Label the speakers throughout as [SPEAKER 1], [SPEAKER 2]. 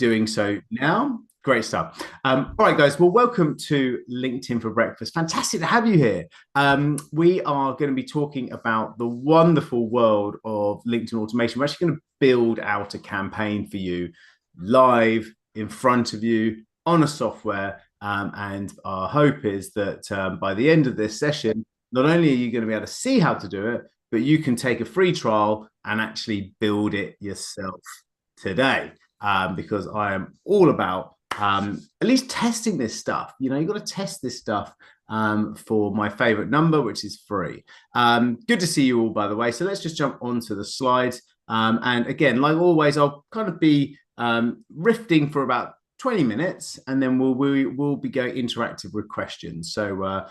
[SPEAKER 1] doing so now. Great stuff. All right, guys. Well, welcome to LinkedIn for Breakfast. Fantastic to have you here. We are going to be talking about the wonderful world of LinkedIn automation. We're actually going to build out a campaign for you live in front of you on a software. And our hope is that by the end of this session, not only are you going to be able to see how to do it, but you can take a free trial and actually build it yourself today. Because I am all about at least testing this stuff. You know, you've got to test this stuff for my favorite number, which is free. Good to see you all, by the way. So let's just jump onto the slides. And again, like always, I'll kind of be riffing for about 20 minutes, and then we'll be going interactive with questions. So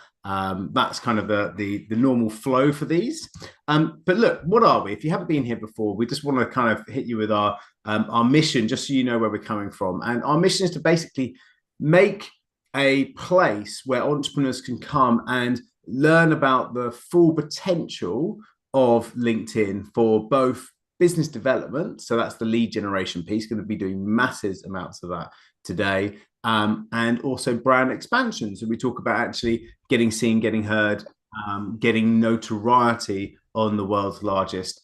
[SPEAKER 1] that's kind of the normal flow for these. But look, what are we? If you haven't been here before, we just want to kind of hit you with our mission, just so you know where we're coming from. And our mission is to basically make a place where entrepreneurs can come and learn about the full potential of LinkedIn for both business development. So that's the lead generation piece, going to be doing massive amounts of that today, and also brand expansion. So we talk about actually getting seen, getting heard, getting notoriety on the world's largest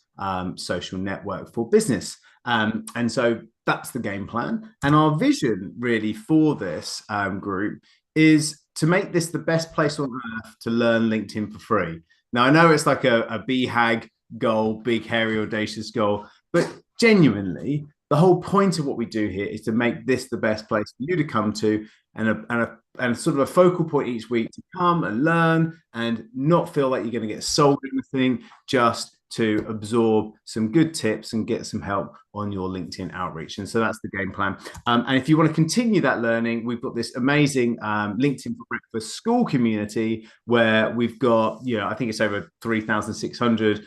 [SPEAKER 1] social network for business. And so that's the game plan. And our vision really for this group is to make this the best place on earth to learn LinkedIn for free. Now, I know it's like a BHAG goal, big, hairy, audacious goal, but genuinely, the whole point of what we do here is to make this the best place for you to come to, and sort of a focal point each week to come and learn and not feel like you're going to get sold anything, just to absorb some good tips and get some help on your LinkedIn outreach. And so that's the game plan. And if you want to continue that learning, we've got this amazing LinkedIn for Breakfast school community where we've got, I think it's over 3,600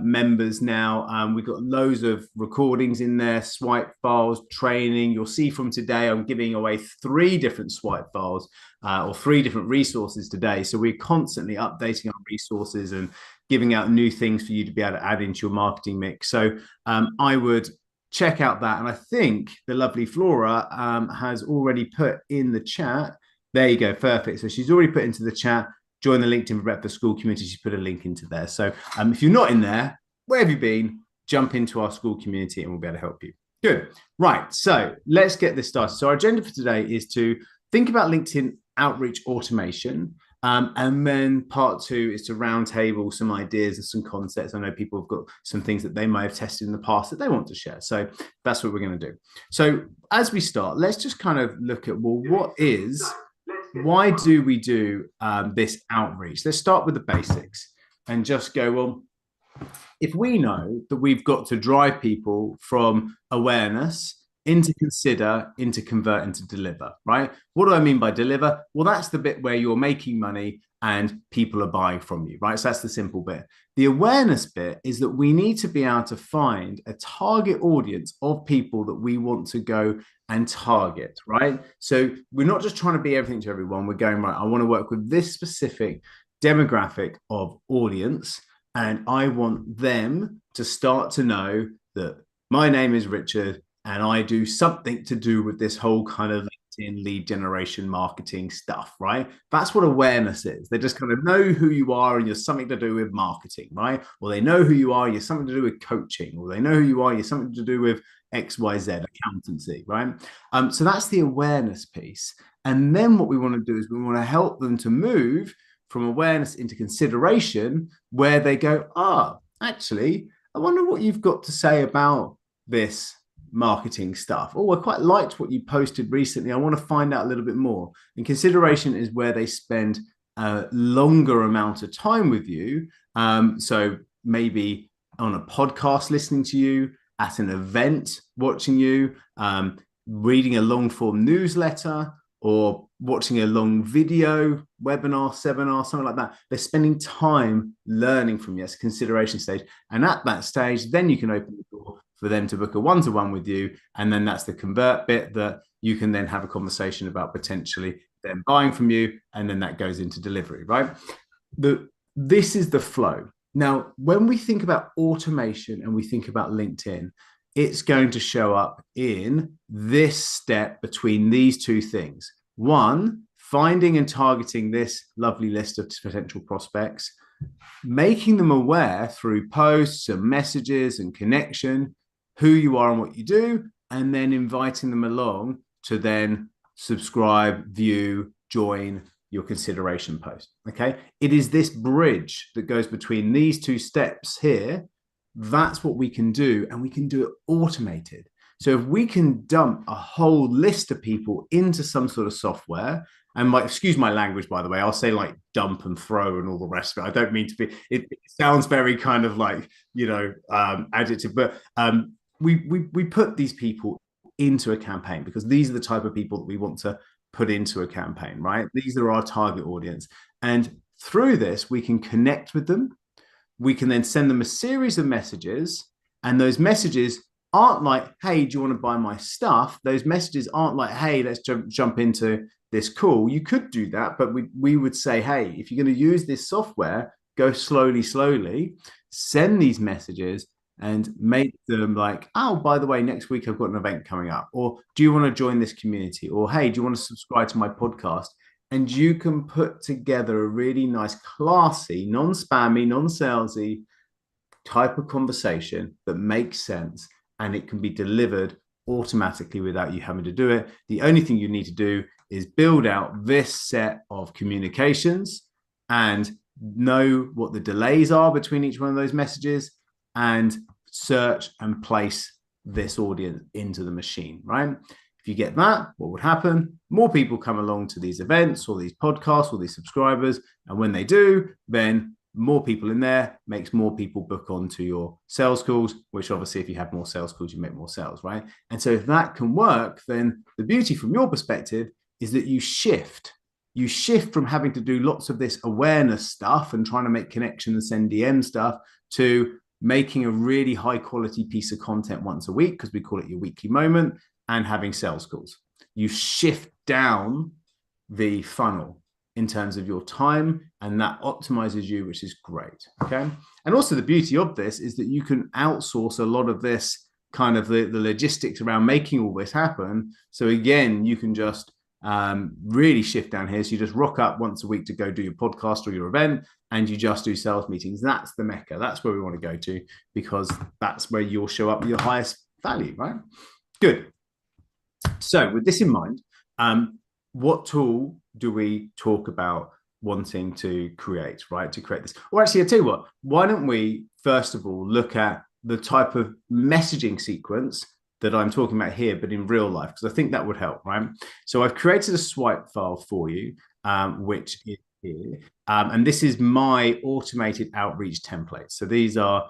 [SPEAKER 1] members now. We've got loads of recordings in there, swipe files, training. You'll see from today, I'm giving away 3 different swipe files or 3 different resources today. So we're constantly updating our resources and giving out new things for you to be able to add into your marketing mix. So I would check out that. And I think the lovely Flora has already put in the chat. There you go. Perfect. So she's already put into the chat, join the LinkedIn for Breakfast school community. She's put a link into there. So if you're not in there, where have you been? Jump into our school community and we'll be able to help you. Good. Right. So let's get this started. So our agenda for today is to think about LinkedIn outreach automation. And then part 2 is to roundtable some ideas and some concepts. I know people have got some things that they may have tested in the past that they want to share. So that's what we're going to do. So as we start, let's just kind of look at, well, why do we do this outreach? Let's start with the basics and just go, well, if we know that we've got to drive people from awareness into consider, into convert, into deliver, right? What do I mean by deliver? Well, that's the bit where you're making money and people are buying from you, right? So that's the simple bit. The awareness bit is that we need to be able to find a target audience of people that we want to go and target, right? So we're not just trying to be everything to everyone. We're going, right, I want to work with this specific demographic of audience, and I want them to start to know that my name is Richard and I do something to do with this whole kind of LinkedIn lead generation marketing stuff, right? That's what awareness is. They just kind of know who you are and you're something to do with marketing, right? Or they know who you are, you're something to do with coaching, or they know who you are, you're something to do with XYZ accountancy, right? So that's the awareness piece. And then what we want to do is we want to help them to move from awareness into consideration, where they go, actually, I wonder what you've got to say about this marketing stuff. Oh, I quite liked what you posted recently. I want to find out a little bit more. And consideration is where they spend a longer amount of time with you. So maybe on a podcast listening to you, at an event watching you, reading a long form newsletter, or watching a long video, webinar, seminar, something like that. They're spending time learning from you. It's a consideration stage. And at that stage, then you can open the door for them to book a one-to-one with you. And then that's the convert bit that you can then have a conversation about potentially them buying from you. And then that goes into delivery, right? This is the flow. Now, when we think about automation and we think about LinkedIn, it's going to show up in this step between these two things. One, finding and targeting this lovely list of potential prospects, making them aware through posts and messages and connection who you are and what you do, and then inviting them along to then subscribe, view, join your consideration post. Okay. It is this bridge that goes between these two steps here. That's what we can do, and we can do it automated. So if we can dump a whole list of people into some sort of software, and excuse my language, by the way, I'll say like dump and throw and all the rest of it. I don't mean to be, it sounds very kind of like, adjective, but we put these people into a campaign because these are the type of people that we want to put into a campaign, right? These are our target audience. And through this, we can connect with them. We can then send them a series of messages, and those messages aren't like, hey, do you want to buy my stuff? Those messages aren't like, hey, let's jump into this call. You could do that, but we would say, hey, if you're going to use this software, go slowly, send these messages and make them like, oh, by the way, next week I've got an event coming up. Or do you want to join this community? Or hey, do you want to subscribe to my podcast? And you can put together a really nice, classy, non-spammy, non-salesy type of conversation that makes sense, and it can be delivered automatically without you having to do it. The only thing you need to do is build out this set of communications and know what the delays are between each one of those messages, and search and place this audience into the machine, right? If you get that, what would happen? More people come along to these events or these podcasts or these subscribers. And when they do, then more people in there makes more people book onto your sales calls, which obviously if you have more sales calls, you make more sales, right? And so if that can work, then the beauty from your perspective is that you shift from having to do lots of this awareness stuff and trying to make connection and send DM stuff to making a really high quality piece of content once a week, because we call it your weekly moment, and having sales calls. You shift down the funnel in terms of your time, and that optimizes you, which is great. Okay. And also the beauty of this is that you can outsource a lot of this kind of the logistics around making all this happen. So again, you can just really shift down here. So you just rock up once a week to go do your podcast or your event, and you just do sales meetings. That's the mecca. That's where we want to go to, because that's where you'll show up with your highest value, right? Good. So with this in mind, what tool do we talk about wanting to create, right? To create this? Or actually, I'll tell you what, why don't we, first of all, look at the type of messaging sequence that I'm talking about here, but in real life, because I think that would help, right? So I've created a swipe file for you, which is here. And this is my automated outreach template. So these are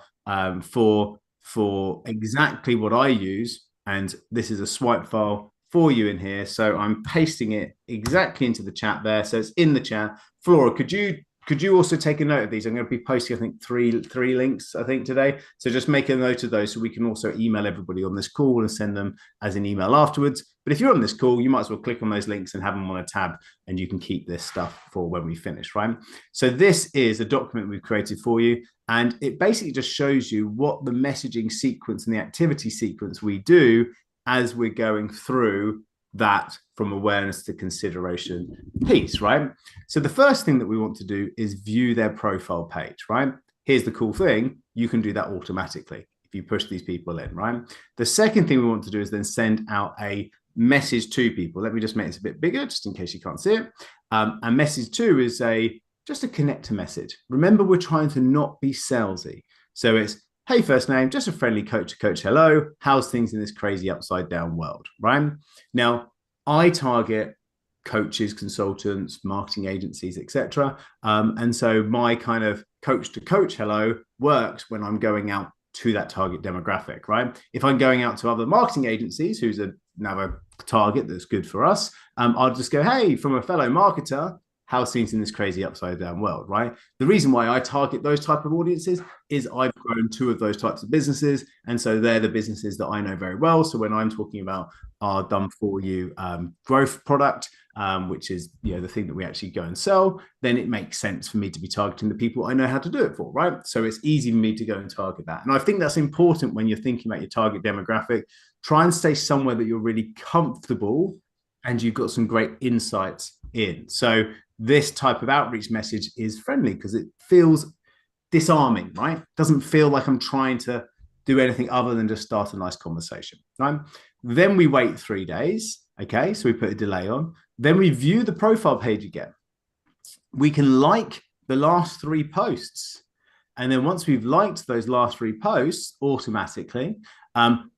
[SPEAKER 1] for exactly what I use. And this is a swipe file for you in here. So I'm pasting it exactly into the chat there. So it's in the chat. Flora, could you also take a note of these? I'm going to be posting, I think, three links, I think, today. So just make a note of those so we can also email everybody on this call and send them as an email afterwards. But if you're on this call, you might as well click on those links and have them on a tab, and you can keep this stuff for when we finish, right? So this is a document we've created for you, and it basically just shows you what the messaging sequence and the activity sequence we do as we're going through that from awareness to consideration piece, right? So the first thing that we want to do is view their profile page, right? Here's the cool thing. You can do that automatically if you push these people in, right? The second thing we want to do is then send out a message to people. Let me just make this a bit bigger, just in case you can't see it. And message two is just a connector message. Remember, we're trying to not be salesy. So it's, hey, first name, just a friendly coach to coach. Hello, how's things in this crazy upside down world, right? Now, I target coaches, consultants, marketing agencies, etc. And so my kind of coach to coach hello works when I'm going out to that target demographic, right? If I'm going out to other marketing agencies, who's another target that's good for us, I'll just go, hey, from a fellow marketer, how's things in this crazy upside down world, right? The reason why I target those type of audiences is I've grown two of those types of businesses. And so they're the businesses that I know very well. So when I'm talking about our done for you growth product, which is the thing that we actually go and sell, then it makes sense for me to be targeting the people I know how to do it for, right? So it's easy for me to go and target that. And I think that's important when you're thinking about your target demographic. Try and stay somewhere that you're really comfortable and you've got some great insights in. So this type of outreach message is friendly because it feels disarming, right? Doesn't feel like I'm trying to do anything other than just start a nice conversation, right? Then we wait 3 days. Okay, so we put a delay on. Then we view the profile page again. We can like the last 3 posts. And then once we've liked those last 3 posts automatically,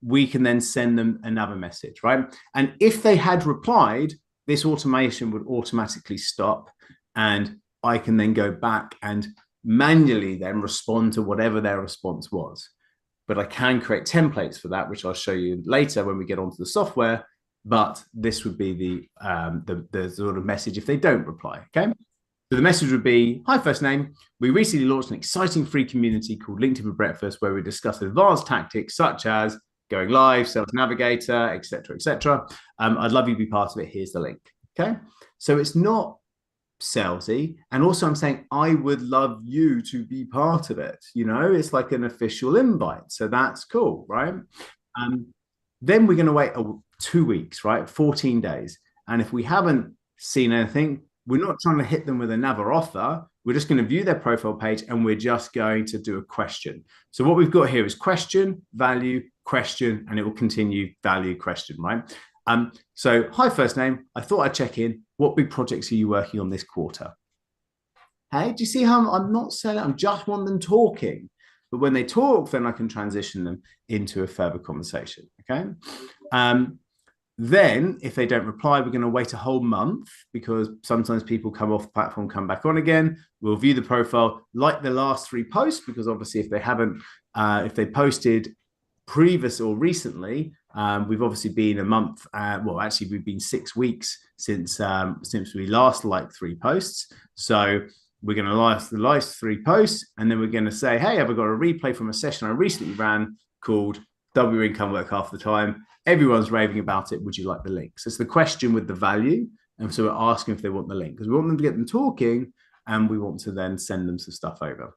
[SPEAKER 1] we can then send them another message, right? And if they had replied, this automation would automatically stop. And I can then go back and manually then respond to whatever their response was. But I can create templates for that, which I'll show you later when we get onto the software. But this would be the sort of message if they don't reply, okay? So the message would be, hi, first name. We recently launched an exciting free community called LinkedIn for Breakfast, where we discuss advanced tactics such as going live, Sales Navigator, etc., etc. I'd love you to be part of it. Here's the link, okay? So it's not salesy. And also I'm saying, I would love you to be part of it. It's like an official invite. So that's cool, right? Then we're going to wait 2 weeks, right? 14 days. And if we haven't seen anything, we're not trying to hit them with another offer. We're just going to view their profile page and we're just going to do a question. So what we've got here is question, value, question, and it will continue value, question, right? So hi, first name. I thought I'd check in. What big projects are you working on this quarter? Hey, do you see how I'm not selling? I'm just want them talking. But when they talk, then I can transition them into a further conversation, okay? Then if they don't reply, we're going to wait a whole month because sometimes people come off the platform, come back on again. We'll view the profile, like the last 3 posts, because obviously if they haven't, if they posted previous or recently, we've obviously been a month. Well, actually, we've been 6 weeks since we last liked 3 posts. So we're going to like the last 3 posts, and then we're going to say, hey, have I got a replay from a session I recently ran called Double Your Income Work Half the Time? Everyone's raving about it. Would you like the link? So it's the question with the value. And so we're asking if they want the link because we want them to get them talking and we want to then send them some stuff over.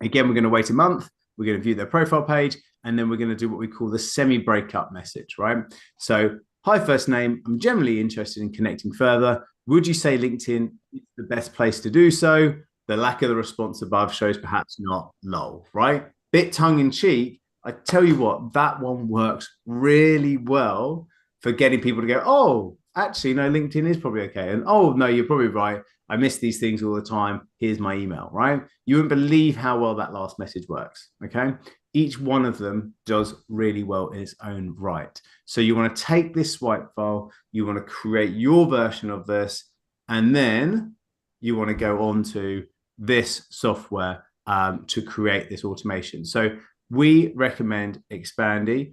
[SPEAKER 1] Again, we're going to wait a month. We're going to view their profile page and then we're going to do what we call the semi-breakup message, right? So, hi, first name. I'm generally interested in connecting further. Would you say LinkedIn is the best place to do so? The lack of the response above shows perhaps not, lol, right? Bit tongue in cheek. I tell you what, that one works really well for getting people to go, oh, actually, no, LinkedIn is probably okay. And oh, no, you're probably right. I miss these things all the time. Here's my email, right? You wouldn't believe how well that last message works, okay? Each one of them does really well in its own right. So you want to take this swipe file, you want to create your version of this, and then you want to go on to this software to create this automation. So we recommend Expandi.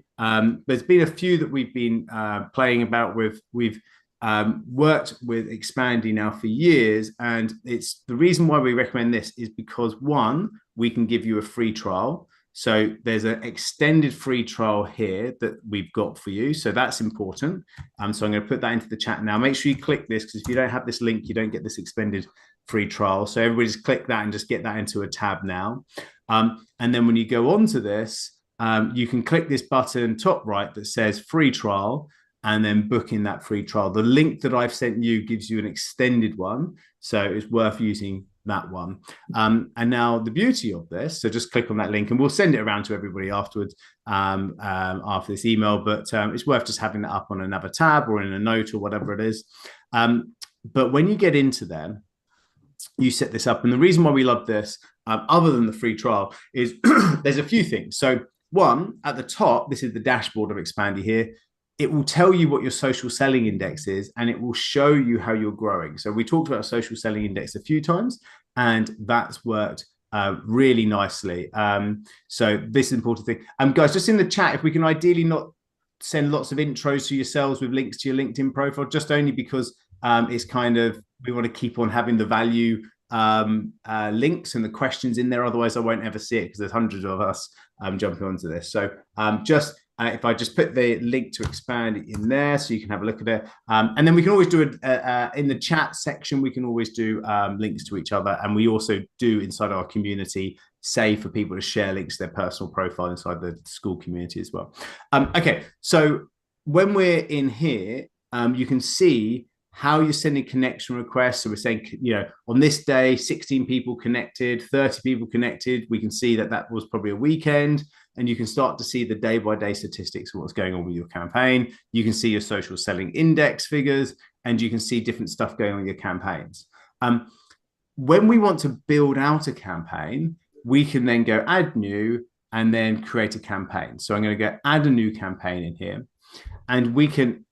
[SPEAKER 1] There's been a few that we've been playing about with. We've worked with Expandi now for years, and it's the reason why we recommend this is because 1, we can give you a free trial. So there's an extended free trial here that we've got for you. So that's important. So I'm going to put that into the chat now. Make sure you click this because if you don't have this link, you don't get this extended free trial. So everybody just click that and just get that into a tab now. And then when you go on to this, you can click this button top right that says free trial and then book in that free trial. The link that I've sent you gives you an extended one. So it's worth using that one. And now the beauty of this, so just click on that link and we'll send it around to everybody afterwards after this email, but it's worth just having that up on another tab or in a note or whatever it is. But when you get into them, you set this up. And the reason why we love this, other than the free trial, is there's a few things. So 1, at the top, this is the dashboard of Expandi here. It will tell you what your social selling index is, and it will show you how you're growing. So we talked about a social selling index a few times, and that's worked really nicely. So this is an important thing. Guys, just in the chat, if we can ideally not send lots of intros to yourselves with links to your LinkedIn profile, just only because it's kind of, we want to keep on having the value links and the questions in there. Otherwise, I won't ever see it because there's hundreds of us jumping onto this. So just If I just put the link to expand in there so you can have a look at it. And then we can always do it in the chat section. We can always do links to each other. And we also do inside our community say for people to share links to their personal profile inside the school community as well. Okay, so when we're in here, you can see how you're sending connection requests. So we're saying, on this day, 16 people connected, 30 people connected. We can see that that was probably a weekend, and you can start to see the day-by-day statistics of what's going on with your campaign. You can see your social selling index figures, and you can see different stuff going on with your campaigns. When we want to build out a campaign, we can then go add new and then create a campaign. So I'm going to go add a new campaign in here, and we can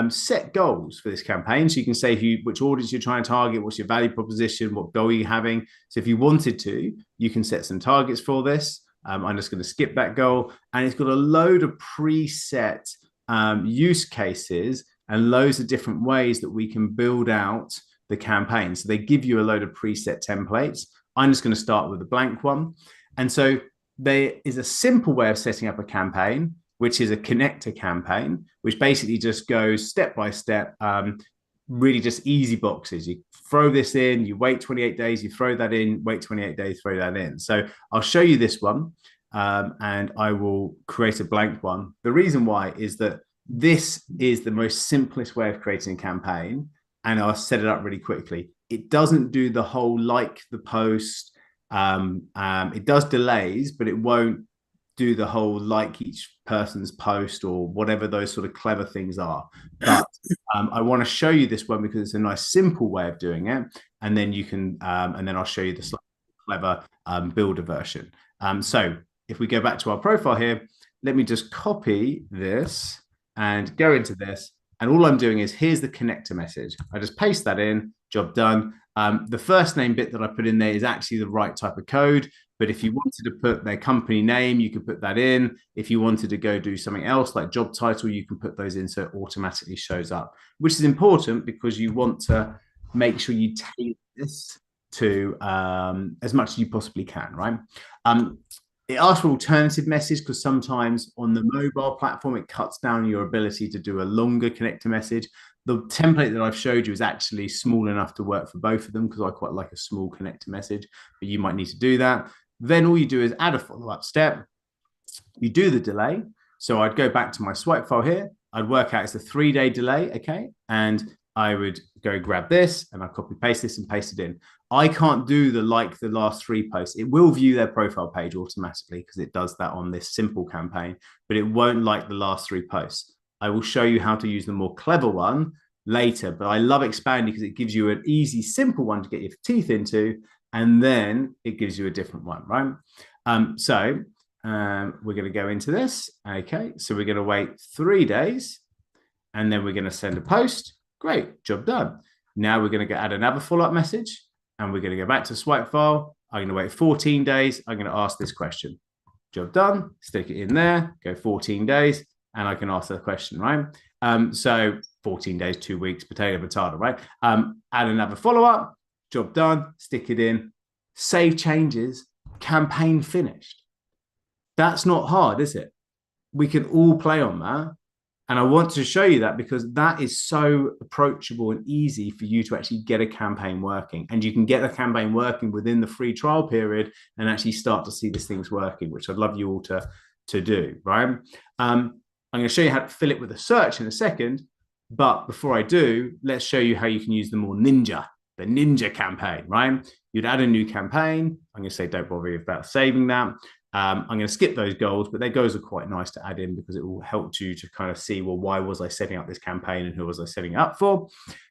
[SPEAKER 1] set goals for this campaign. So you can say which audience you're trying to target, what's your value proposition, what goal you're having. So if you wanted to, you can set some targets for this. I'm just going to skip that goal, and it's got a load of preset use cases and loads of different ways that we can build out the campaign. So they give you a load of preset templates. I'm just going to start with a blank one. And so there is a simple way of setting up a campaign, which is a connector campaign, which basically just goes step by step, really just easy boxes. You throw this in, you wait 28 days, you throw that in, wait 28 days, throw that in. So I'll show you this one, and I will create a blank one. The reason why is that this is the most simplest way of creating a campaign, and I'll set it up really quickly. It doesn't do the whole like the post. It does delays, but it won't do the whole like each person's post or whatever those sort of clever things are. But I want to show you this one because it's a nice simple way of doing it. And then you can, and then I'll show you the slightly clever builder version. So if we go back to our profile here, let me just copy this and go into this. And all I'm doing is here's the connector message. I just paste that in, job done. The first name bit that I put in there is actually the right type of code. But if you wanted to put their company name, you could put that in. If you wanted to go do something else like job title, you can put those in so it automatically shows up, which is important because you want to make sure you tailor this to as much as you possibly can, right? It asks for alternative message because sometimes on the mobile platform, it cuts down your ability to do a longer connector message. The template that I've showed you is actually small enough to work for both of them because I quite like a small connector message, but you might need to do that. Then all you do is add a follow-up step. You do the delay. So I'd go back to my swipe file here. I'd work out it's a 3-day delay, okay? And I would go grab this and I copy paste this and paste it in. I can't do the last 3 posts. It will view their profile page automatically because it does that on this simple campaign, but it won't like the last 3 posts. I will show you how to use the more clever one later, but I love expanding because it gives you an easy, simple one to get your teeth into, and then it gives you a different one, right? We're going to go into this. Okay, so we're going to wait 3 days, and then we're going to send a post. Great, job done. Now we're going to add another follow-up message, and we're going to go back to swipe file. I'm going to wait 14 days. I'm going to ask this question. Job done. Stick it in there. Go 14 days, and I can ask the question, right? So 14 days, 2 weeks, potato, right? Add another follow-up. Job done. Stick it in. Save changes. Campaign finished. That's not hard, is it? We can all play on that. And I want to show you that because that is so approachable and easy for you to actually get a campaign working. And you can get a campaign working within the free trial period and actually start to see these things working, which I'd love you all to do, right? I'm going to show you how to fill it with a search in a second. But before I do, let's show you how you can use the ninja campaign, right? You'd add a new campaign. I'm going to say don't bother about saving that. I'm going to skip those goals, but their goals are quite nice to add in because it will help you to kind of see, well, why was I setting up this campaign and who was I setting it up for?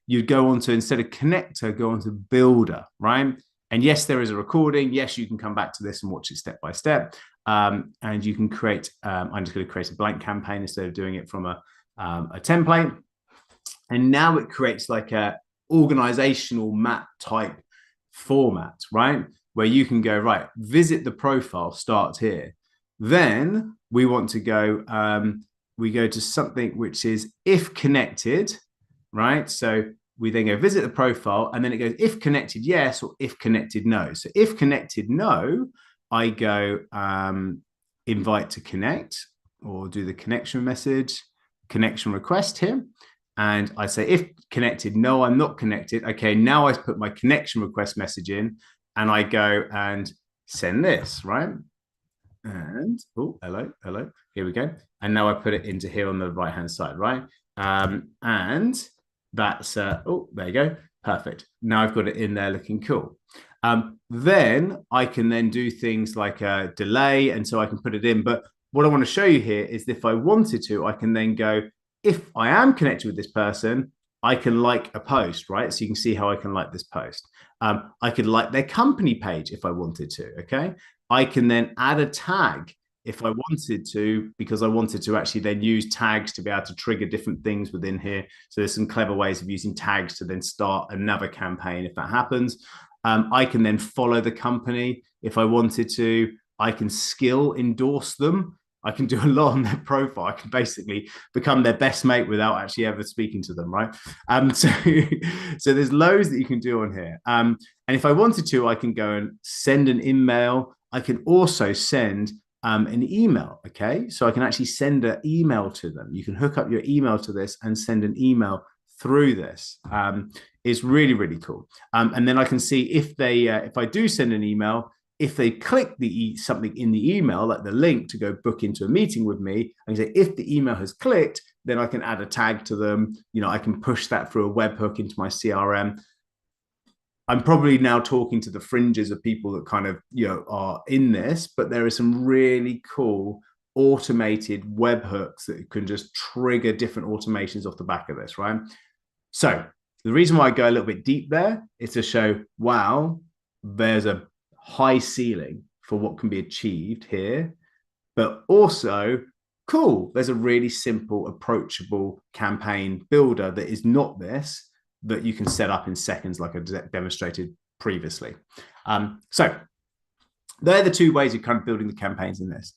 [SPEAKER 1] You'd go on to, instead of connector, go on to builder, right? And yes, there is a recording. Yes, you can come back to this and watch it step by step. And you can create, I'm just going to create a blank campaign instead of doing it from a template. And now it creates like a organizational map type format, right? Where you can go, right, visit the profile, start here. Then we want to go, we go to something which is if connected, right? So we then go visit the profile and then it goes if connected, yes, or if connected, no. So if connected, no, I go invite to connect. or do the connection message, connection request here. And I say, if connected, no, I'm not connected. Okay, now I put my connection request message in and I go and send this, right? And, oh, hello. Here we go. And now I put it into here on the right-hand side, right? And that's, oh, there you go. Perfect. Now I've got it in there looking cool. Then I can then do things like a delay. And so I can put it in. But what I want to show you here is if I wanted to, I can then go, if I am connected with this person, I can like a post, right? So you can see how I can like this post. I could like their company page if I wanted to, okay? I can then add a tag if I wanted to, because I wanted to actually then use tags to be able to trigger different things within here. So there's some clever ways of using tags to then start another campaign if that happens. I can then follow the company if I wanted to. I can skill endorse them. I can do a lot on their profile. I can basically become their best mate without actually ever speaking to them, right? So there's loads that you can do on here. And if I wanted to, I can go and send an email. I can also send an email, okay? So I can actually send an email to them. You can hook up your email to this and send an email through this. It's really, really cool. And then I can see if I do send an email, if they click something in the email, like the link to go book into a meeting with me, I can say, if the email has clicked, then I can add a tag to them. I can push that through a webhook into my CRM. I'm probably now talking to the fringes of people that kind of, are in this, but there are some really cool automated webhooks that can just trigger different automations off the back of this, right? So the reason why I go a little bit deep there is to show, wow, there's a high ceiling for what can be achieved here, but also cool, there's a really simple, approachable campaign builder that is not this, that you can set up in seconds like I demonstrated previously. So they're the two ways of kind of building the campaigns in this.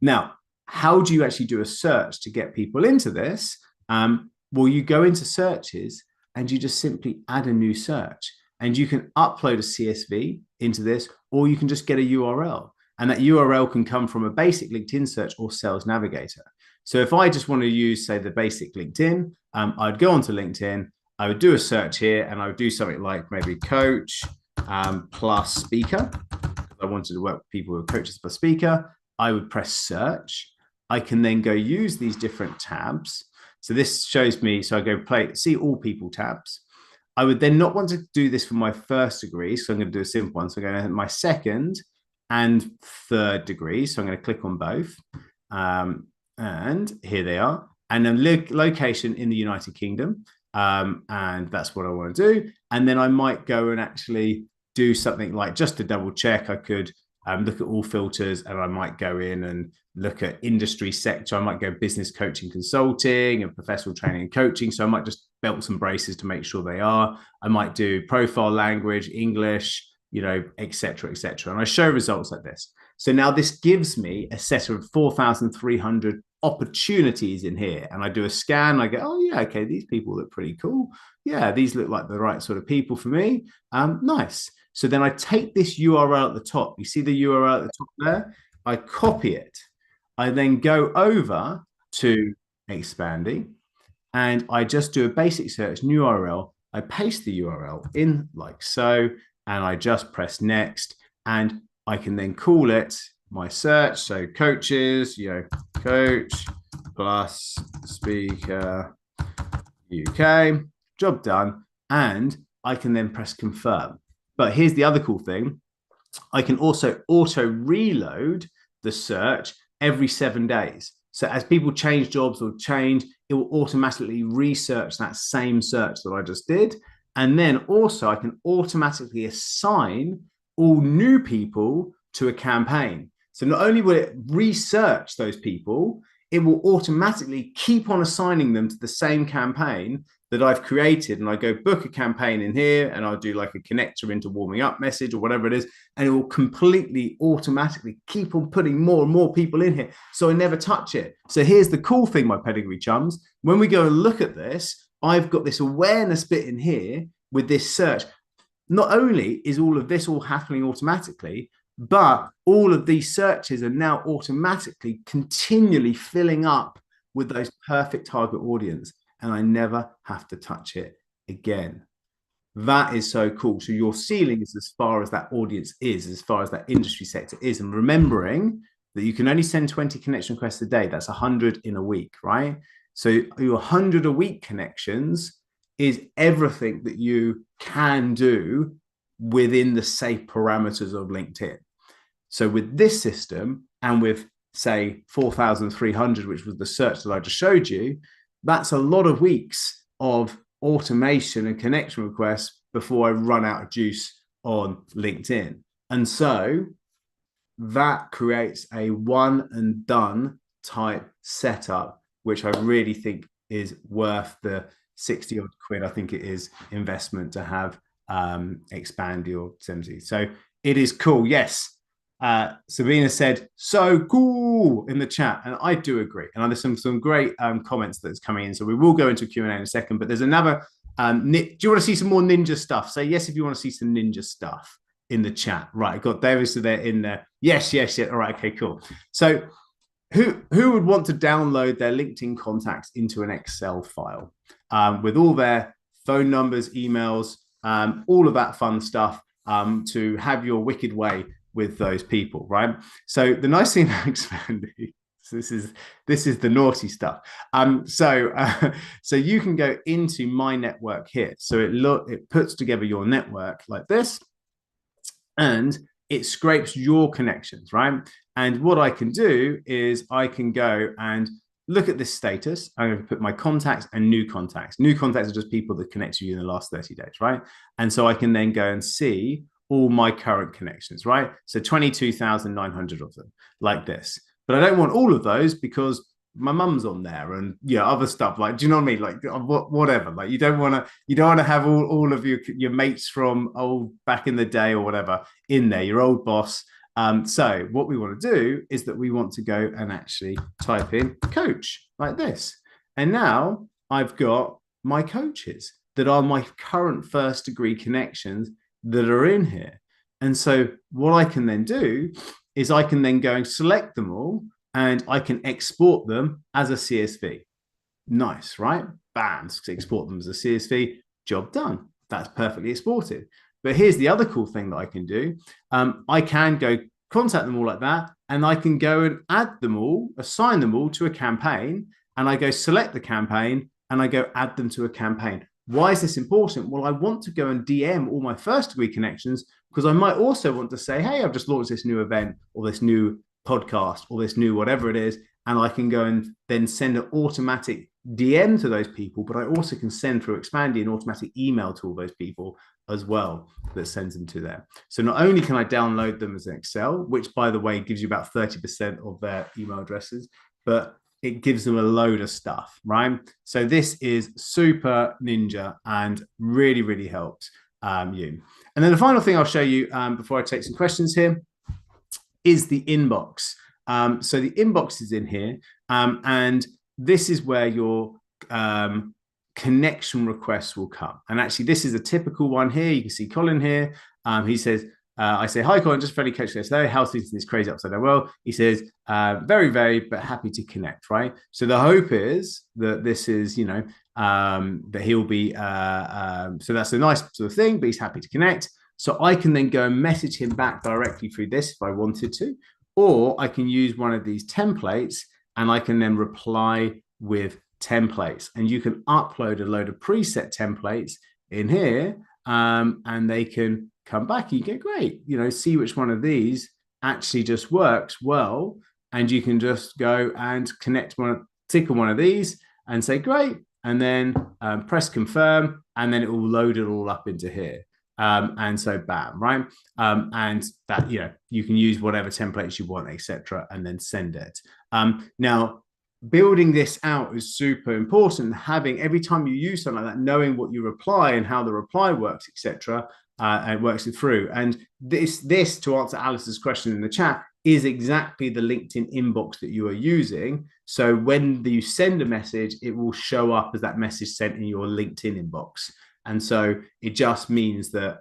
[SPEAKER 1] Now, how do you actually do a search to get people into this? Well, you go into searches and you just simply add a new search. And you can upload a CSV into this, or you can just get a URL. And that URL can come from a basic LinkedIn search or Sales Navigator. So if I just want to use, say, the basic LinkedIn, I'd go onto LinkedIn, I would do a search here, and I would do something like maybe coach plus speaker. I wanted to work with people who are coaches plus speaker. I would press search. I can then go use these different tabs. So this shows me, so I go see all people tabs. I would then not want to do this for my first degree, so I'm going to do a simple one. So I'm going to hit my second and third degree. So I'm going to click on both. And here they are. And then location in the United Kingdom. And that's what I want to do. And then I might go and actually do something like, just to double check, I could look at all filters, and I might go in and look at industry sector. I might go business coaching, consulting, and professional training and coaching. So I might just belts and braces to make sure they are. I might do profile language, English, et cetera, et cetera. And I show results like this. So now this gives me a set of 4,300 opportunities in here. And I do a scan. I go, oh yeah, okay, these people look pretty cool. Yeah, these look like the right sort of people for me. Nice. So then I take this URL at the top. You see the URL at the top there? I copy it. I then go over to Expanding, and I just do a basic search, new URL. I paste the URL in like so, and I just press next, and I can then call it my search. So coaches, coach plus speaker UK, job done. And I can then press confirm. But here's the other cool thing. I can also auto reload the search every 7 days. So as people change jobs or change, it will automatically research that same search that I just did. And then also I can automatically assign all new people to a campaign. So not only will it research those people, it will automatically keep on assigning them to the same campaign that I've created. And I go book a campaign in here, and I'll do like a connector into warming up message or whatever it is. And it will completely automatically keep on putting more and more people in here. So I never touch it. So here's the cool thing, my pedigree chums. When we go and look at this, I've got this awareness bit in here with this search. Not only is all of this all happening automatically, But all of these searches are now automatically continually filling up with those perfect target audience, and I never have to touch it again. That is so cool. So your ceiling is as far as that audience is, as far as that industry sector is. And remembering that you can only send 20 connection requests a day, that's 100 in a week, right? So your 100 a week connections is everything that you can do within the safe parameters of LinkedIn. So with this system and with, say, 4,300, which was the search that I just showed you, that's a lot of weeks of automation and connection requests before I run out of juice on LinkedIn. And so that creates a one and done type setup, which I really think is worth the 60 odd quid, I think it is, investment to have expand your SIMSI. So it is cool. Yes. Sabina said, so cool in the chat. And I do agree. And there's some great comments that's coming in. So we will go into Q&A in a second, but there's another, do you want to see some more ninja stuff? Say yes if you want to see some ninja stuff in the chat. Right, I got David so they're in there. Yes. All right, okay, cool. So who would want to download their LinkedIn contacts into an Excel file with all their phone numbers, emails, all of that fun stuff to have your wicked way with those people, right? So the nice thing about expanding, so this is the naughty stuff. So you can go into my network here. So it puts together your network like this, and it scrapes your connections, right? And what I can do is I can go and look at this status. I'm going to put my contacts and new contacts. New contacts are just people that connect to you in the last 30 days, right? And so I can then go and see all my current connections, right? So 22,900 of them like this. But I don't want all of those because my mum's on there and other stuff, like, do you know what I mean, like whatever, like you don't want to have all of your mates from old back in the day or whatever in there, your old boss. So what we want to do is that we want to go and actually type in coach like this, and now I've got my coaches that are my current first degree connections that are in here. And so what I can then do is I can then go and select them all, and I can export them as a CSV. Nice, right? Bam, export them as a CSV, job done. That's perfectly exported. But here's the other cool thing that I can do. I can go contact them all like that, and I can go and add them all, assign them all to a campaign, and I go select the campaign, and I go add them to a campaign. Why is this important? Well, I want to go and DM all my first degree connections because I might also want to say, hey, I've just launched this new event or this new podcast or this new whatever it is, and I can go and then send an automatic DM to those people, but I also can send through Expandy an automatic email to all those people as well that sends them to them. So not only can I download them as an Excel, which by the way gives you about 30% of their email addresses, but it gives them a load of stuff, right? So this is super ninja and really, really helps you. And then the final thing I'll show you before I take some questions here is the inbox. So the inbox is in here, and this is where your connection requests will come. And actually, this is a typical one here. You can see Colin here. He says, I say, hi, Colin, just friendly coach today. How's things in this crazy upside down world? He says, very, very, but happy to connect, right? So the hope is that this is, that he'll be, so that's a nice sort of thing, but he's happy to connect. So I can then go and message him back directly through this if I wanted to, or I can use one of these templates and I can then reply with templates. And you can upload a load of preset templates in here, and they can come back. You get great, see which one of these actually just works well. And you can just go and tick on one of these and say, great. And then press confirm, and then it will load it all up into here. And so bam, right? And that, you can use whatever templates you want, etc., and then send it. Now, building this out is super important. Having every time you use something like that, knowing what you reply and how the reply works, etc., and works it through. And this, to answer Alice's question in the chat, is exactly the LinkedIn inbox that you are using. So when you send a message, it will show up as that message sent in your LinkedIn inbox. And so it just means that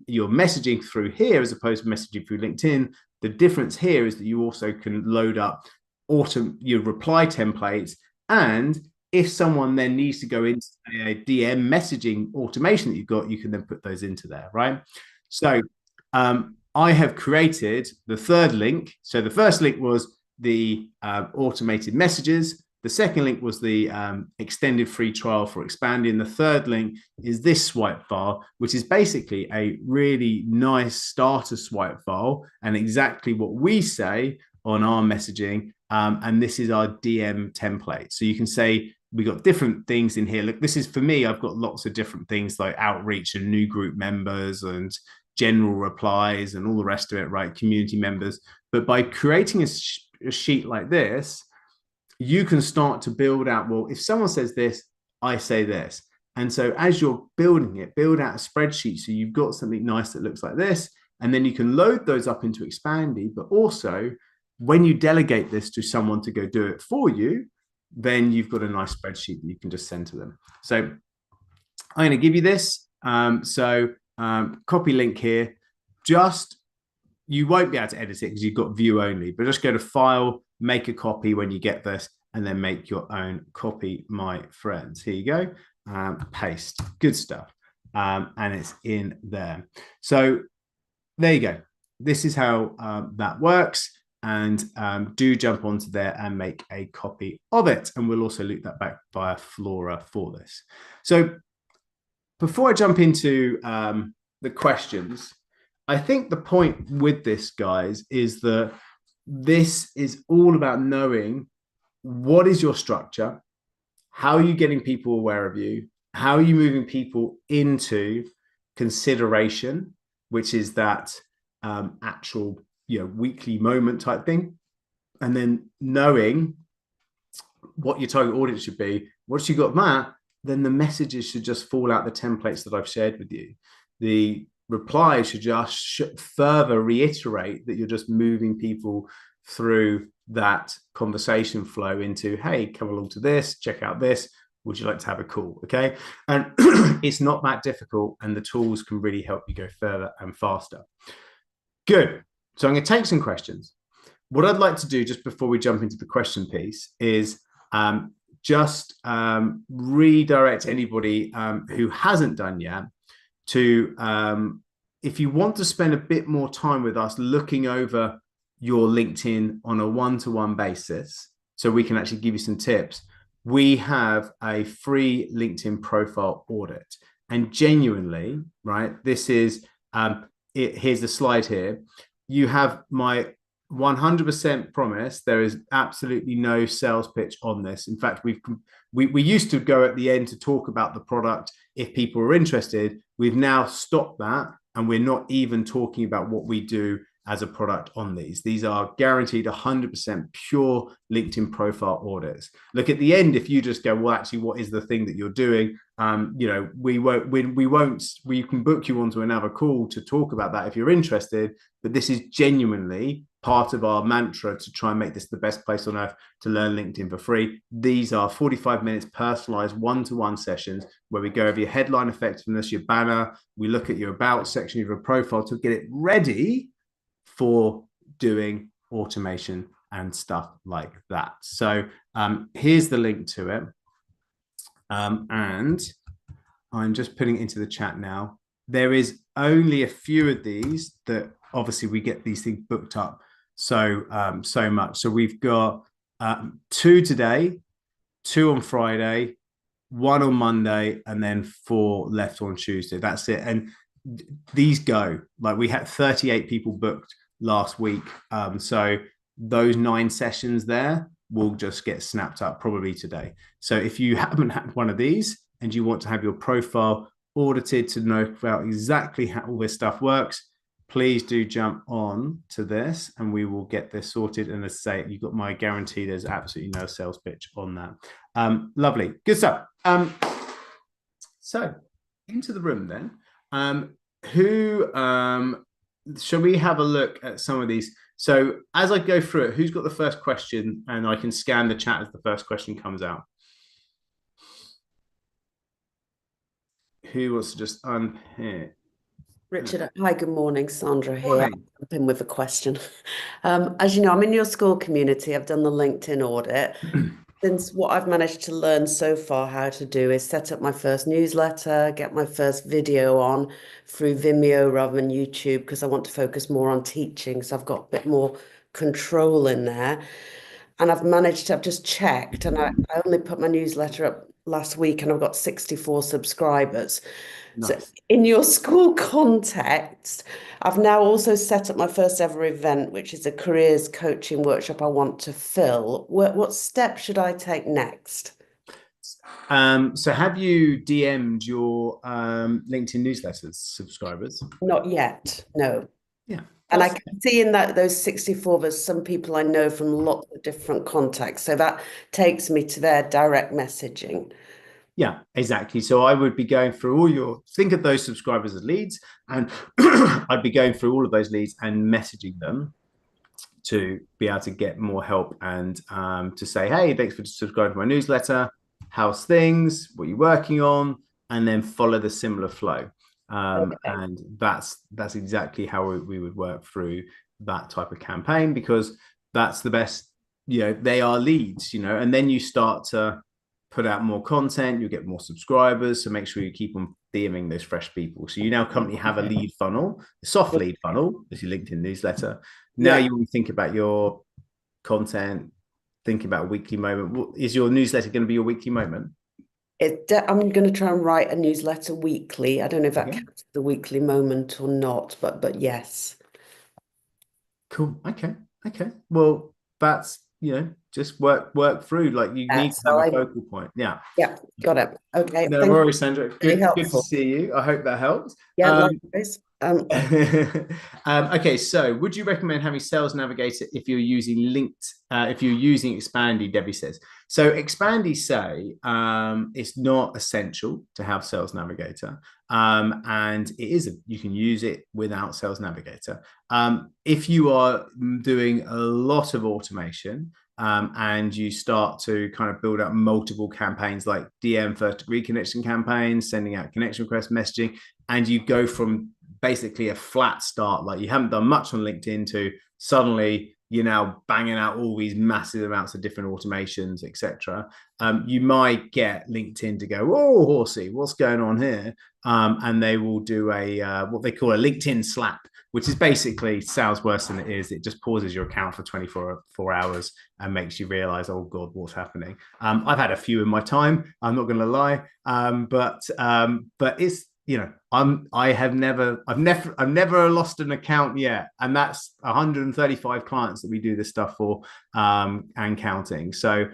[SPEAKER 1] you're messaging through here as opposed to messaging through LinkedIn. The difference here is that you also can load up your reply templates, and if someone then needs to go into a DM messaging automation that you've got, you can then put those into there, right? So I have created the third link. So the first link was the automated messages. The second link was the extended free trial for expanding. The third link is this swipe file, which is basically a really nice starter swipe file and exactly what we say on our messaging. And this is our DM template. So you can say, we got different things in here. Look, this is for me, I've got lots of different things like outreach and new group members and general replies and all the rest of it, right? Community members. But by creating a sheet like this, you can start to build out, well, if someone says this, I say this. And so as you're building it, build out a spreadsheet. So you've got something nice that looks like this. And then you can load those up into Expandy. But also, when you delegate this to someone to go do it for you, then you've got a nice spreadsheet that you can just send to them. So I'm going to give you this. Copy link here. You won't be able to edit it because you've got view only, but just go to File, make a copy when you get this, and then make your own copy, my friends. Here you go. Paste. Good stuff. And it's in there. So there you go. This is how that works. And do jump onto there and make a copy of it. And we'll also loop that back via Flora for this. So before I jump into the questions, I think the point with this, guys, is that this is all about knowing what is your structure, how are you getting people aware of you, how are you moving people into consideration, which is that actual weekly moment type thing, and then knowing what your target audience should be. Once you got that, then the messages should just fall out the templates that I've shared with you. The replies should just further reiterate that you're just moving people through that conversation flow into, hey, come along to this, check out this, would you like to have a call? Okay. And it's not that difficult, and the tools can really help you go further and faster. Good. So I'm going to take some questions. What I'd like to do just before we jump into the question piece is just redirect anybody who hasn't done yet to, if you want to spend a bit more time with us looking over your LinkedIn on a one-to-one basis, so we can actually give you some tips, we have a free LinkedIn profile audit. And genuinely, right, this is, here's the slide here. You have my 100% promise. There is absolutely no sales pitch on this. In fact, we used to go at the end to talk about the product if people are interested. We've now stopped that, and we're not even talking about what we do as a product on these. These are guaranteed 100% pure LinkedIn profile audits. Look, at the end, if you just go, well, actually, what is the thing that you're doing? We can book you onto another call to talk about that if you're interested. But this is genuinely part of our mantra to try and make this the best place on earth to learn LinkedIn for free. These are 45 minutes personalized one-to-one sessions where we go over your headline effectiveness, your banner. We look at your about section of your profile to get it ready for doing automation and stuff like that. So here's the link to it. And I'm just putting it into the chat now. There is only a few of these that obviously we get these things booked up so much. So we've got 2 today, 2 on Friday, 1 on Monday, and then 4 left on Tuesday. That's it. And these go, like, we had 38 people booked last week. So those 9 sessions there will just get snapped up probably today. So if you haven't had one of these and you want to have your profile audited to know about exactly how all this stuff works, please do jump on to this and we will get this sorted. And as I say, you've got my guarantee there's absolutely no sales pitch on that. Lovely. Good stuff. So into the room then. Shall we have a look at some of these? So as I go through it, who's got the first question? And I can scan the chat as the first question comes out. who wants to just unpick?
[SPEAKER 2] Richard, hi, good morning. Sandra here.
[SPEAKER 1] Morning.
[SPEAKER 2] I'll jump in with a question. As you know, I'm in your school community. I've done the LinkedIn audit. Since what I've managed to learn so far how to do is set up my first newsletter, get my first video on through Vimeo rather than YouTube, because I want to focus more on teaching. So I've got a bit more control in there. And I've just checked, and I only put my newsletter up last week and I've got 64 subscribers. So
[SPEAKER 1] Nice.
[SPEAKER 2] in your school context, I've now also set up my first ever event, which is a careers coaching workshop I want to fill. What step should I take next?
[SPEAKER 1] So have you DM'd your LinkedIn newsletters subscribers?
[SPEAKER 2] Not yet, no.
[SPEAKER 1] Yeah.
[SPEAKER 2] And I can see in that those 64, there's some people I know from lots of different contexts. So that takes me to their direct messaging.
[SPEAKER 1] Yeah, exactly. So I would be going through think of those subscribers as leads, and I'd be going through all of those leads and messaging them to be able to get more help and to say, hey, thanks for subscribing to my newsletter. How's things? What are you working on? And then follow the similar flow.
[SPEAKER 2] Okay.
[SPEAKER 1] And that's exactly how we would work through that type of campaign, because that's the best, they are leads, and then you start to put out more content, you'll get more subscribers. So make sure you keep on DMing those fresh people. So you now currently have a lead funnel, a soft lead funnel, as your LinkedIn newsletter. Now you want to think about your content, think about a weekly moment. Is your newsletter going to be your weekly moment?
[SPEAKER 2] I'm going to try and write a newsletter weekly. I don't know if that counts the weekly moment or not, but yes.
[SPEAKER 1] Cool. Okay. Well, that's just work through. Like you need to have a focal point. Yeah.
[SPEAKER 2] Yeah. Got it. Okay.
[SPEAKER 1] No worries, Sandra. Good to see you. I hope that helps.
[SPEAKER 2] Yeah. Likewise.
[SPEAKER 1] Okay, so would you recommend having Sales Navigator if you're using if you're using Expandy? Debbie says. So Expandy say it's not essential to have Sales Navigator, and you can use it without Sales Navigator. If you are doing a lot of automation, and you start to kind of build up multiple campaigns like DM first degree connection campaigns, sending out connection request messaging, and you go from basically a flat start, like you haven't done much on LinkedIn, to suddenly you're now banging out all these massive amounts of different automations, etc. You might get LinkedIn to go, oh, horsey, what's going on here? And they will do what they call a LinkedIn slap, which is basically sounds worse than it is. It just pauses your account for 24 hours and makes you realize, oh God, what's happening? I've had a few in my time. I'm not going to lie, but it's I've never lost an account yet, and that's 135 clients that we do this stuff for, and counting. So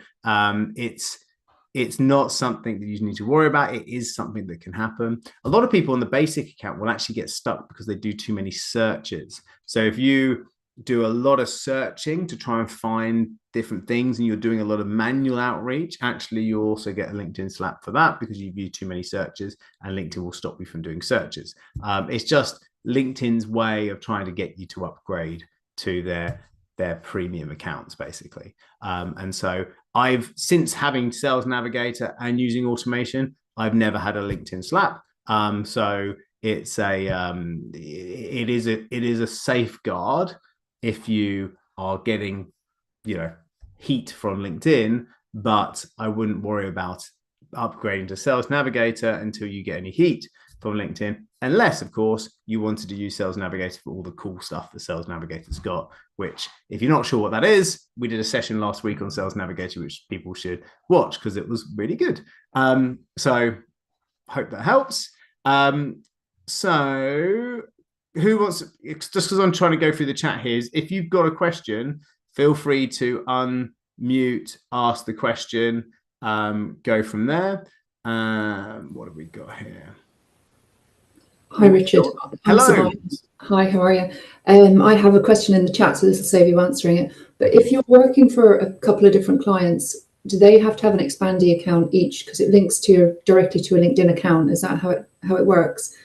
[SPEAKER 1] it's not something that you need to worry about. It is something that can happen. A lot of people on the basic account will actually get stuck because they do too many searches. So if you do a lot of searching to try and find different things and you're doing a lot of manual outreach, actually you also get a LinkedIn slap for that, because you view too many searches and LinkedIn will stop you from doing searches. It's just LinkedIn's way of trying to get you to upgrade to their premium accounts, basically. And so since having Sales Navigator and using automation, I've never had a LinkedIn slap. So it is a safeguard if you are getting, heat from LinkedIn, but I wouldn't worry about upgrading to Sales Navigator until you get any heat from LinkedIn, unless, of course, you wanted to use Sales Navigator for all the cool stuff that Sales Navigator's got, which, if you're not sure what that is, we did a session last week on Sales Navigator, which people should watch because it was really good. So hope that helps. So who wants, just because I'm trying to go through the chat here, is if you've got a question, feel free to unmute, ask the question, go from there. What have we got here?
[SPEAKER 3] Hi, Richard.
[SPEAKER 1] Hello.
[SPEAKER 3] Hi, how are you? I have a question in the chat, so this will save you answering it. But if you're working for a couple of different clients, do they have to have an Expandy account each, because it links directly to a LinkedIn account? Is that how it works?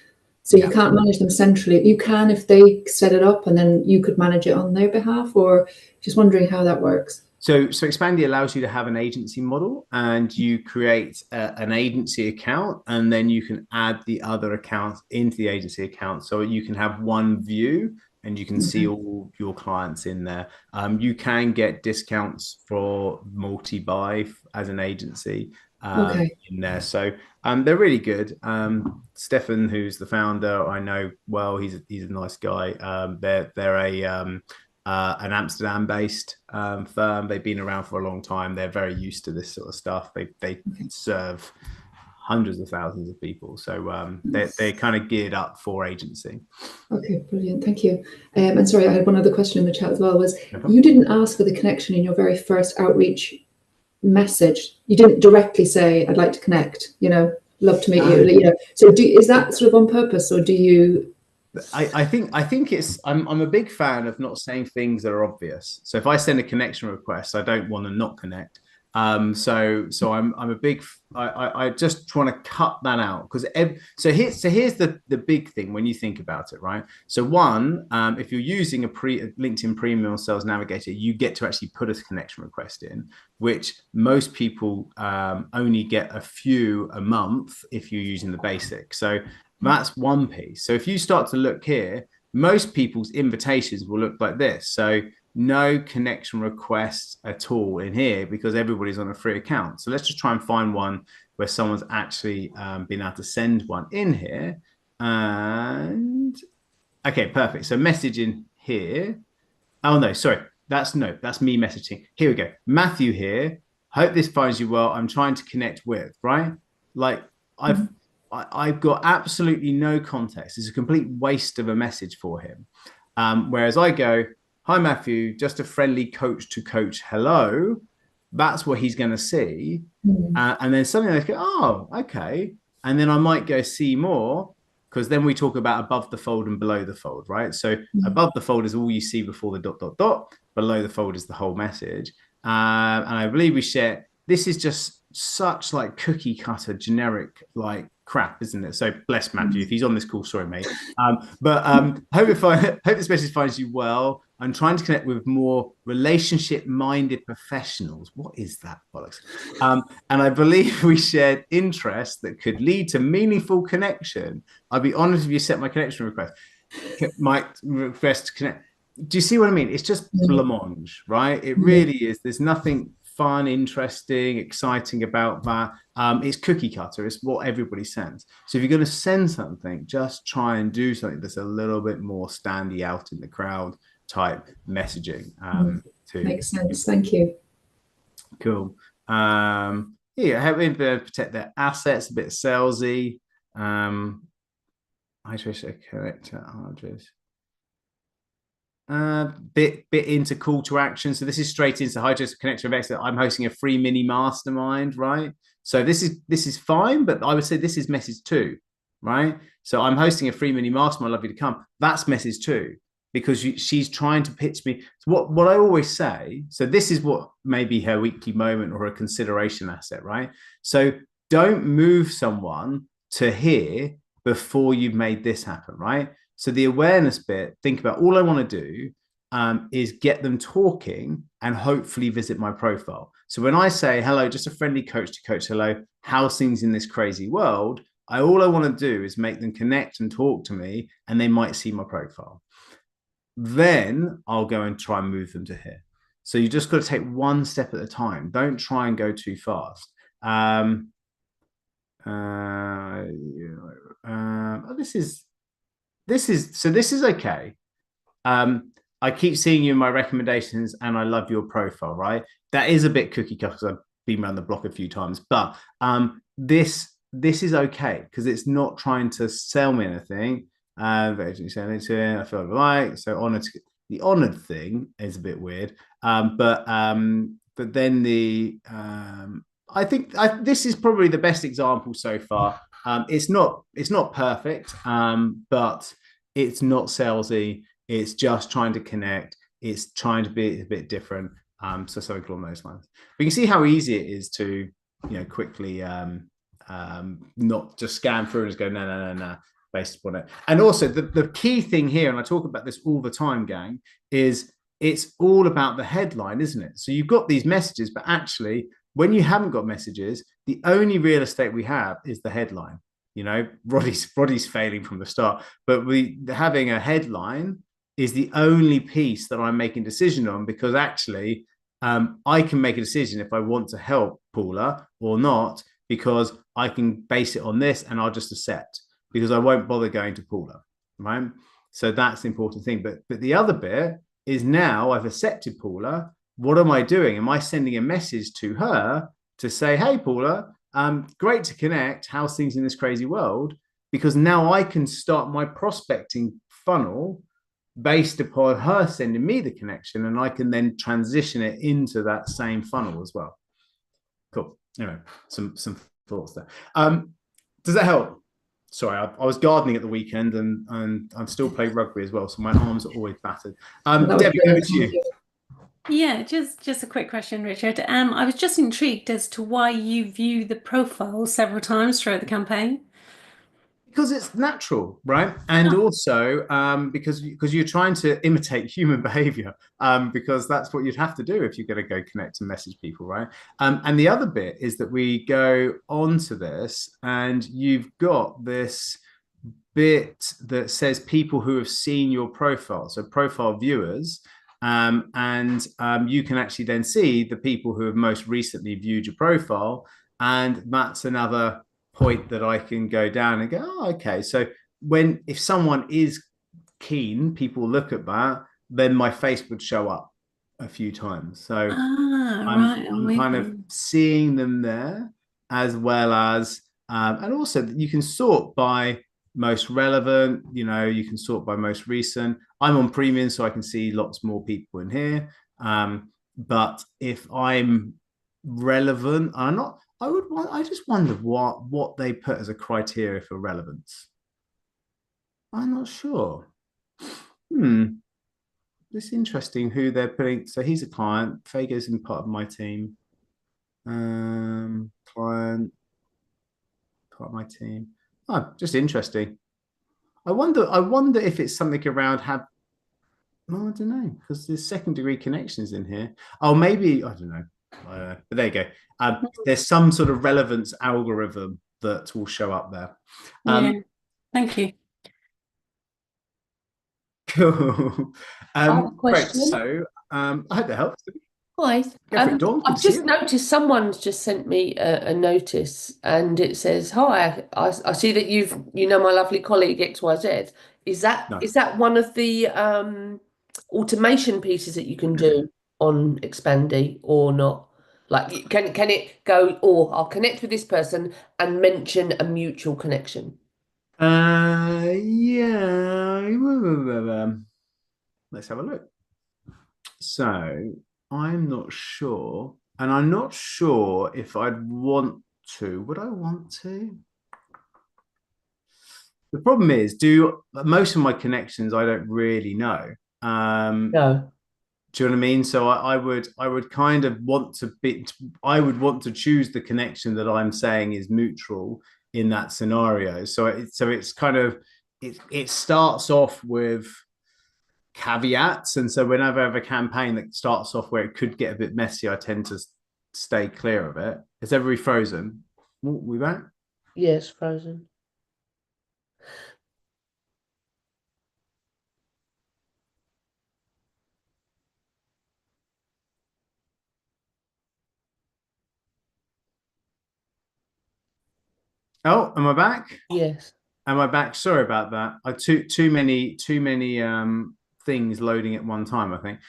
[SPEAKER 3] So you can't manage them centrally. You can if they set it up, and then you could manage it on their behalf, or just wondering how that works.
[SPEAKER 1] So Expandy allows you to have an agency model, and you create an agency account, and then you can add the other accounts into the agency account, so you can have one view and you can see all your clients in there. You can get discounts for multi-buy as an agency in there. So they're really good. Stefan, who's the founder, I know well. He's a nice guy. They're an Amsterdam-based firm. They've been around for a long time. They're very used to this sort of stuff. They serve hundreds of thousands of people, so they're kind of geared up for agency.
[SPEAKER 3] Okay, brilliant, thank you. And sorry, I had one other question in the chat as well. Was you didn't ask for the connection in your very first outreach message? You didn't directly say, "I'd like to connect." Love to meet you. So is that sort of on purpose, or do you?
[SPEAKER 1] I think it's I'm a big fan of not saying things that are obvious. So if I send a connection request, I don't want to not connect. So I'm a big I just want to cut that out, because here's the big thing when you think about it, right? So one, if you're using a LinkedIn Premium Sales Navigator, you get to actually put a connection request in, which most people only get a few a month if you're using the basic. So that's one piece. So if you start to look here, most people's invitations will look like this. So no connection requests at all in here, because everybody's on a free account. So let's just try and find one where someone's actually been able to send one in here. And okay, perfect. So message in here. Oh no, sorry. That's me messaging. Here we go. Matthew here. Hope this finds you well. I'm trying to connect with, right? Like I've got absolutely no context. It's a complete waste of a message for him. Whereas I go, "Hi, Matthew, just a friendly coach to coach. Hello." That's what he's going to see. And then suddenly they go, "Oh, okay." And then I might go see more, because then we talk about above the fold and below the fold, right? So above the fold is all you see before the ... Below the fold is the whole message. And I believe we share, this is just such like cookie cutter generic like crap, isn't it? So bless Matthew if he's on this call. Sorry, mate. Hope this message finds you well. I'm trying to connect with more relationship-minded professionals. What is that bollocks? And I believe we shared interests that could lead to meaningful connection. I'd be honored if you set my connection request. My request to connect. Do you see what I mean? It's just blancmange, right? It really is. There's nothing fun, interesting, exciting about that. It's cookie cutter. It's what everybody sends. So if you're going to send something, just try and do something that's a little bit more standy out in the crowd type messaging.
[SPEAKER 3] Makes sense. Thank you.
[SPEAKER 1] Cool. Helping them protect their assets, a bit salesy. I wish I connect to Ardres. Bit into call to action. So this is straight into Hydros Connection of Excellence. I'm hosting a free mini mastermind, right? So this is fine, but I would say this is message 2, right? So I'm hosting a free mini mastermind. I'd love you to come. That's message 2, because she's trying to pitch me. What I always say. So this is what may be her weekly moment or a consideration asset, right? So don't move someone to here before you've made this happen, right? So the awareness bit, think about, all I want to do is get them talking and hopefully visit my profile. So when I say, "Hello, just a friendly coach to coach, hello, how's things in this crazy world?" all I want to do is make them connect and talk to me, and they might see my profile. Then I'll go and try and move them to here. So you just got to take one step at a time. Don't try and go too fast. This is okay. I keep seeing you in my recommendations and I love your profile, right? That is a bit cookie cutter because I've been around the block a few times, but this is okay because it's not trying to sell me anything. I feel like so honored. The honored thing is a bit weird, but then I think this is probably the best example so far. It's not perfect, but it's not salesy. It's just trying to connect. It's trying to be a bit different. So something along those lines. But you can see how easy it is to, quickly not just scan through and just go no, based upon it. And also the key thing here, and I talk about this all the time, gang, is it's all about the headline, isn't it? So you've got these messages, but actually, when you haven't got messages, the only real estate we have is the headline. You know, Roddy's failing from the start, but having a headline is the only piece that I'm making a decision on, because actually I can make a decision if I want to help Paula or not, because I can base it on this and I'll just accept, because I won't bother going to Paula, right? So that's the important thing. But the other bit is, now I've accepted Paula, what am I doing? Am I sending a message to her to say, hey, Paula, great to connect. How's things in this crazy world? Because now I can start my prospecting funnel based upon her sending me the connection, and I can then transition it into that same funnel as well. Cool. Anyway, some thoughts there. Does that help? Sorry, I was gardening at the weekend, and I'm still playing rugby as well, so my arms are always battered. Debbie, over to you.
[SPEAKER 4] Yeah, just a quick question, Richard. I was just intrigued as to why you view the profile several times throughout the campaign.
[SPEAKER 1] Because it's natural, right? And also because you're trying to imitate human behavior, because that's what you'd have to do if you're going to go connect and message people, right? And the other bit is that we go on to this, and you've got this bit that says people who have seen your profile, so profile viewers, and you can actually then see the people who have most recently viewed your profile, and that's another point that I can go down and go, oh, okay. So if someone is keen, people look at that, then my face would show up a few times. So I'm kind of seeing them there, as well as, and also you can sort by most relevant, you can sort by most recent. I'm on premium, so I can see lots more people in here. But if I'm relevant, I just wonder what they put as a criteria for relevance. I'm not sure. It's interesting who they're putting. So he's a client. Fago's in part of my team. Client, part of my team. Oh, just interesting. I wonder if it's something around I don't know, because there's second-degree connections in here. Oh, maybe, I don't know. But there you go. There's some sort of relevance algorithm that will show up there.
[SPEAKER 4] Yeah. Thank you.
[SPEAKER 1] Cool. Great. So I hope that helps.
[SPEAKER 5] Hi. I've just noticed someone's just sent me a notice, and it says, "Hi, I see that you know my lovely colleague XYZ." Is that one of the automation pieces that you can do on Expandy or not? Like, can it go, or I'll connect with this person and mention a mutual connection?
[SPEAKER 1] Yeah. Let's have a look. So I'm not sure, and I'm not sure if I'd want to. Would I want to? The problem is, most of my connections I don't really know.
[SPEAKER 5] No.
[SPEAKER 1] Do you know what I mean? So I would kind of want to I would want to choose the connection that I'm saying is mutual in that scenario. So it's kind of, it starts off with caveats, and so whenever I have a campaign that starts off where it could get a bit messy, I tend to stay clear of it. Is everybody frozen? We back?
[SPEAKER 5] Yes, frozen.
[SPEAKER 1] Oh, am I back?
[SPEAKER 5] Yes.
[SPEAKER 1] Am I back? Sorry about that. Too many things loading at one time, I think.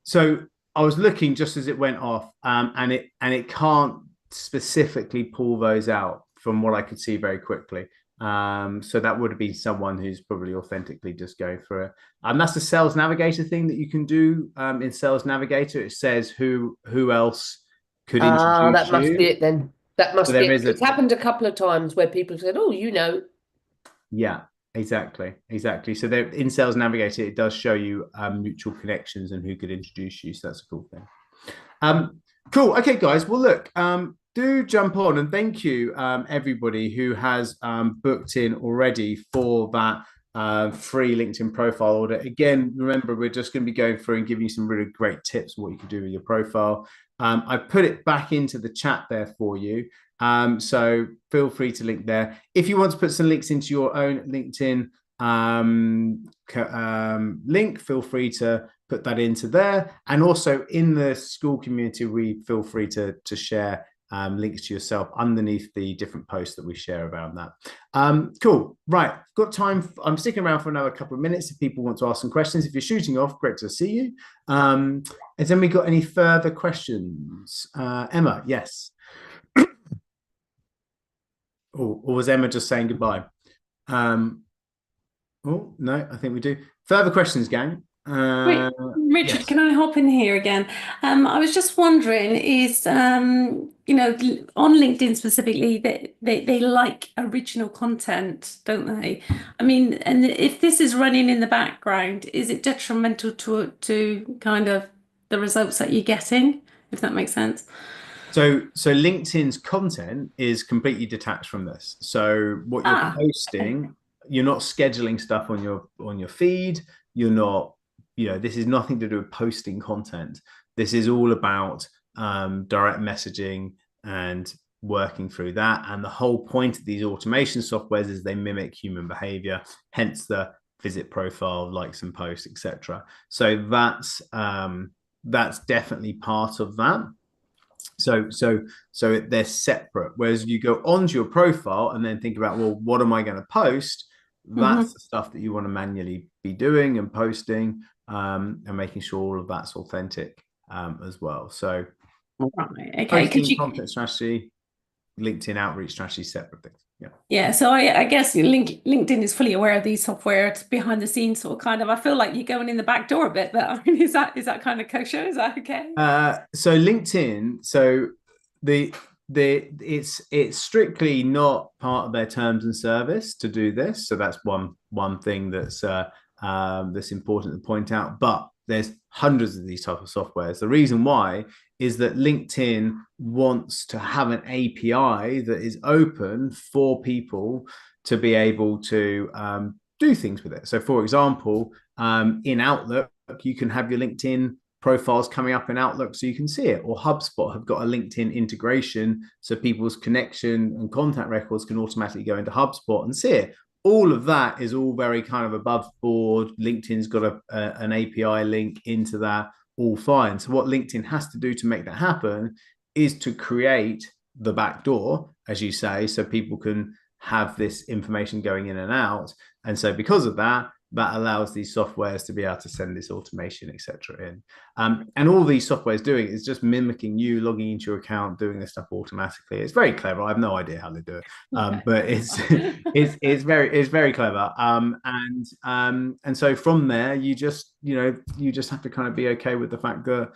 [SPEAKER 1] So I was looking just as it went off, and it can't specifically pull those out from what I could see very quickly. So that would have been someone who's probably authentically just going through it. That's the Sales Navigator thing that you can do in Sales Navigator. It says who else could introduce
[SPEAKER 5] that must be it then. That must be it. It's happened a couple of times where people said, "Oh, you know."
[SPEAKER 1] Yeah, exactly. So there, in Sales Navigator, it does show you mutual connections and who could introduce you. So that's a cool thing. Cool. Okay, guys. Well, look, do jump on, and thank you, everybody who has booked in already for that free LinkedIn profile audit. Again, remember, we're just going to be going through and giving you some really great tips on what you can do with your profile. I put it back into the chat there for you. So feel free to link there. If you want to put some links into your own LinkedIn link, feel free to put that into there. And also in the school community, we feel free to share links to yourself underneath the different posts that we share around that. Cool. Right. Got time. I'm sticking around for another couple of minutes if people want to ask some questions. If you're shooting off, great to see you. Has then we got any further questions? Emma, yes. Or was Emma just saying goodbye? Oh, no, I think we do. Further questions, gang?
[SPEAKER 4] Wait, Richard,
[SPEAKER 1] yes.
[SPEAKER 4] can I hop in here again? I was just wondering, is you know, on LinkedIn specifically, they like original content, don't they? I mean, and if this is running in the background, is it detrimental to kind of the results that you're getting, if that makes sense?
[SPEAKER 1] So LinkedIn's content is completely detached from this. So what you're posting, you're not scheduling stuff on your feed. You're not, you know, this is nothing to do with posting content. This is all about direct messaging and working through that. And the whole point of these automation softwares is they mimic human behavior, hence the visit profile, likes and posts, etc. So that's definitely part of that. So they're separate. Whereas you go onto your profile and then think about, well, what am I going to post? That's the stuff that you want to manually be doing and posting, and making sure all of that's authentic as well. So,
[SPEAKER 4] right, okay.
[SPEAKER 1] Content strategy, LinkedIn outreach strategy, separate things.
[SPEAKER 4] Yeah. So I guess LinkedIn is fully aware of these software behind the scenes sort of kind of. I feel like you're going in the back door a bit, but I mean, is that kind of kosher? Is that okay?
[SPEAKER 1] So LinkedIn, it's strictly not part of their terms and service to do this. So that's one thing that's important to point out. But there's hundreds of these type of softwares. The reason why is that LinkedIn wants to have an API that is open for people to be able to do things with it. So for example, in Outlook, you can have your LinkedIn profiles coming up in Outlook so you can see it, or HubSpot have got a LinkedIn integration so people's connection and contact records can automatically go into HubSpot and see it. All of that is all very kind of above board. LinkedIn's got an API link into that, all fine. So what LinkedIn has to do to make that happen is to create the back door, as you say, so people can have this information going in and out. And so because of that, that allows these softwares to be able to send this automation, etc. in. And all these softwares doing is just mimicking you logging into your account, doing this stuff automatically. It's very clever. I have no idea how they do it, but it's very clever. And so from there, you just have to kind of be okay with the fact that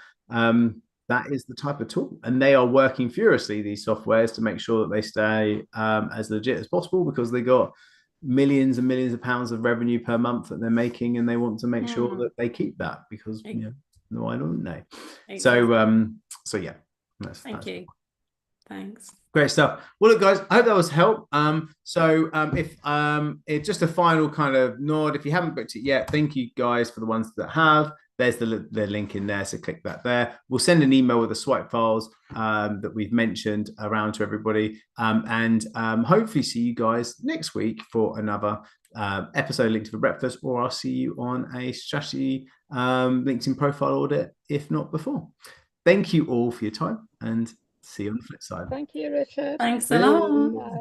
[SPEAKER 1] that is the type of tool, and they are working furiously, these softwares, to make sure that they stay as legit as possible, because they got millions and millions of pounds of revenue per month that they're making, and they want to make sure that they keep that, because no, I don't know. Exactly. So yeah,
[SPEAKER 4] thank you. Thanks.
[SPEAKER 1] Great stuff. Well, look, guys, I hope that was help. If it's just a final kind of nod, if you haven't booked it yet, thank you guys for the ones that have. There's the link in there, so click that there. We'll send an email with the swipe files that we've mentioned around to everybody, and hopefully see you guys next week for another episode linked for breakfast, or I'll see you on a strategy LinkedIn profile audit, if not before. Thank you all for your time, and see you on the flip side.
[SPEAKER 6] Thank you, Richard.
[SPEAKER 4] Thanks a lot.